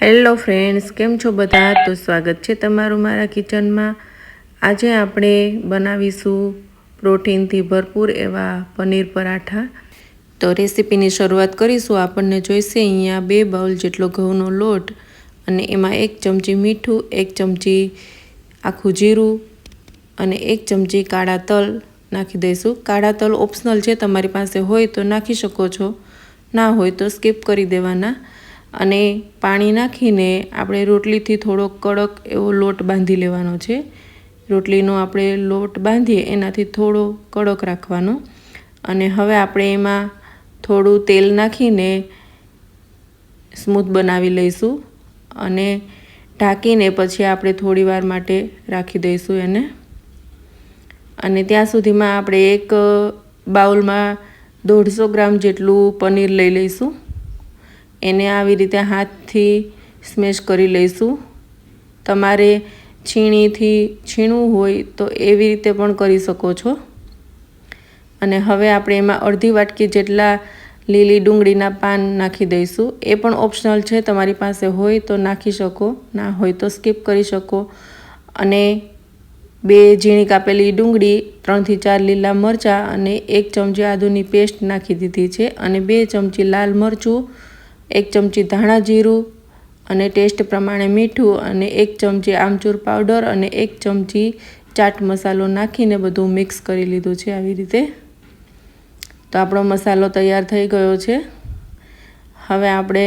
Hello friends, કેમ છો બધા? તો સ્વાગત છે તમારું મારા કિચનમાં। આજે આપણે બનાવીશું પ્રોટીનથી ભરપૂર એવા પનીર પરાઠા। તો રેસીપીની શરૂઆત કરીશું। આપણને જોઈશે અહીંયા 2 બાઉલ જેટલો ઘઉંનો લોટ અને એમાં 1 ચમચી મીઠું, 1 ચમચી આખું જીરું અને 1 ચમચી કાળા તલ નાખી દઈશું। કાળા તલ ઓપ્શનલ છે, તમારી પાસે હોય તો નાખી શકો છો, ના હોય તો સ્કીપ કરી દેવાના। અને પાણી નાખીને આપણે રોટલીથી થોડો કડક એવો લોટ બાંધી લેવાનો છે। રોટલીનો આપણે લોટ બાંધીએ એનાથી થોડો કડક રાખવાનો। અને હવે આપણે એમાં થોડું તેલ નાખીને સ્મૂથ બનાવી લઈશું અને ઢાંકીને પછી આપણે થોડીવાર માટે રાખી દઈશું એને। અને ત્યાં સુધીમાં આપણે એક બાઉલમાં 150 ગ્રામ જેટલું પનીર લઈ લઈશું। એને આવી રીતે હાથથી સ્મેશ કરી લઈશું। તમારે છીણીથી છીણવું હોય તો એવી રીતે પણ કરી શકો છો। અને હવે આપણે એમાં અડધી વાટકી જેટલા લીલી ડુંગળીના પાન નાખી દઈશું। એ પણ ઓપ્શનલ છે, તમારી પાસે હોય તો નાખી શકો, ના હોય તો સ્કીપ કરી શકો। અને 2 ઝીણી કાપેલી ડુંગળી, 3 થી 4 લીલા મરચાં અને 1 ચમચી આદુની પેસ્ટ નાખી દીધી છે। અને 2 ચમચી લાલ મરચું, 1 ચમચી ધાણા જીરું અને ટેસ્ટ પ્રમાણે મીઠું અને 1 ચમચી આમચૂર પાવડર અને 1 ચમચી ચાટ મસાલો નાખીને બધું મિક્સ કરી લીધું છે આવી રીતે। તો આપણો મસાલો તૈયાર થઈ ગયો છે। હવે આપણે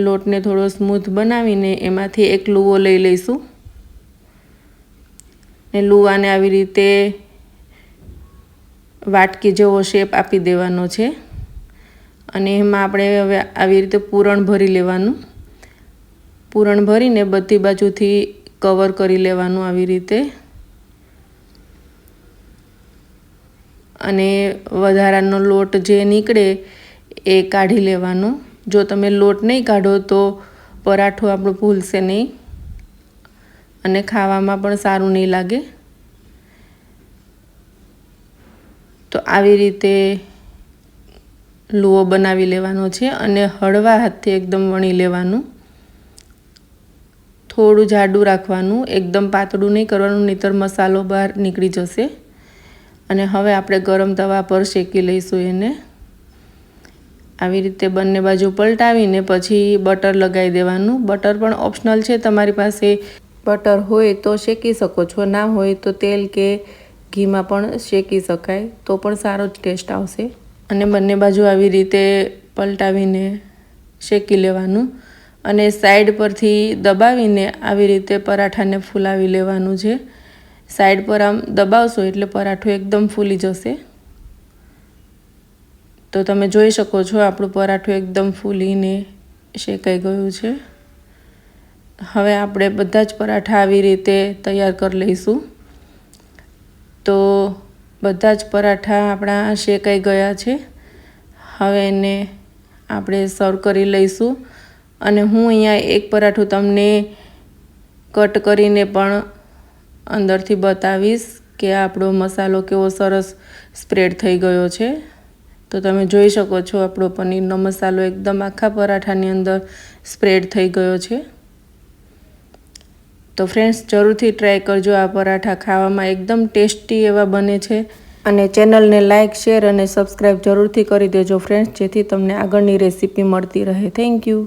લોટને થોડો સ્મૂથ બનાવીને એમાંથી એક લુવો લઈ લઈશું ને લુવાને આવી રીતે વાટકી જેવો શેપ આપી દેવાનો છે। અને એમાં આપણે હવે આવી રીતે પૂરણ ભરી લેવાનું। પૂરણ ભરીને બધી બાજુથી કવર કરી લેવાનું આવી રીતે। અને વધારાનો લોટ જે નીકળે એ કાઢી લેવાનો। જો તમે લોટ નહીં કાઢો તો પરાઠું આપણું ફૂલશે નહીં અને ખાવામાં પણ સારું નહીં લાગે। તો આવી રીતે લુઓ બનાવી લેવાનો છે અને હળવા હાથથી એકદમ વણી લેવાનું। થોડું જાડું રાખવાનું, એકદમ પાતળું નહીં કરવાનું, નહીંતર મસાલો બહાર નીકળી જશે। અને હવે આપણે ગરમ તવા પર શેકી લઈશું એને। આવી રીતે બંને બાજુ પલટાવીને પછી બટર લગાવી દેવાનું। બટર પણ ઓપ્શનલ છે, તમારી પાસે બટર હોય તો શેકી શકો છો, ના હોય તો તેલ કે ઘીમાં પણ શેકી શકાય, તો પણ સારો જ ટેસ્ટ આવશે। અને બંને બાજુ આવી રીતે પલટાવીને શેકી લેવાનું અને સાઈડ પરથી દબાવીને આવી રીતે પરાઠાને ફૂલાવી લેવાનું છે। સાઈડ પર આમ દબાવશો એટલે પરાઠું એકદમ ફૂલી જશે। તો તમે જોઈ શકો છો આપણું પરાઠું એકદમ ફૂલીને શેકાઈ ગયું છે। હવે આપણે બધા જ પરાઠા આવી રીતે તૈયાર કરી લઈશું। તો બધા જ પરાઠા આપણા શેકાઈ ગયા છે। હવે એને આપણે સર્વ કરી લઈશું। અને હું અહીંયા એક પરાઠું તમને કટ કરીને પણ અંદરથી બતાવીશ કે આપણો મસાલો કેવો સરસ સ્પ્રેડ થઈ ગયો છે। તો તમે જોઈ શકો છો આપણો પનીરનો મસાલો એકદમ આખા પરાઠાની અંદર સ્પ્રેડ થઈ ગયો છે। તો ફ્રેન્ડ્સ, જરૂરથી ટ્રાય કરજો। આ પરાઠા ખાવામાં એકદમ ટેસ્ટી એવા બને છે। અને ચેનલને લાઇક, શેર અને સબસ્ક્રાઈબ જરૂરથી કરી દેજો ફ્રેન્ડ્સ, જેથી તમને આગળની રેસીપી મળતી રહે। Thank you.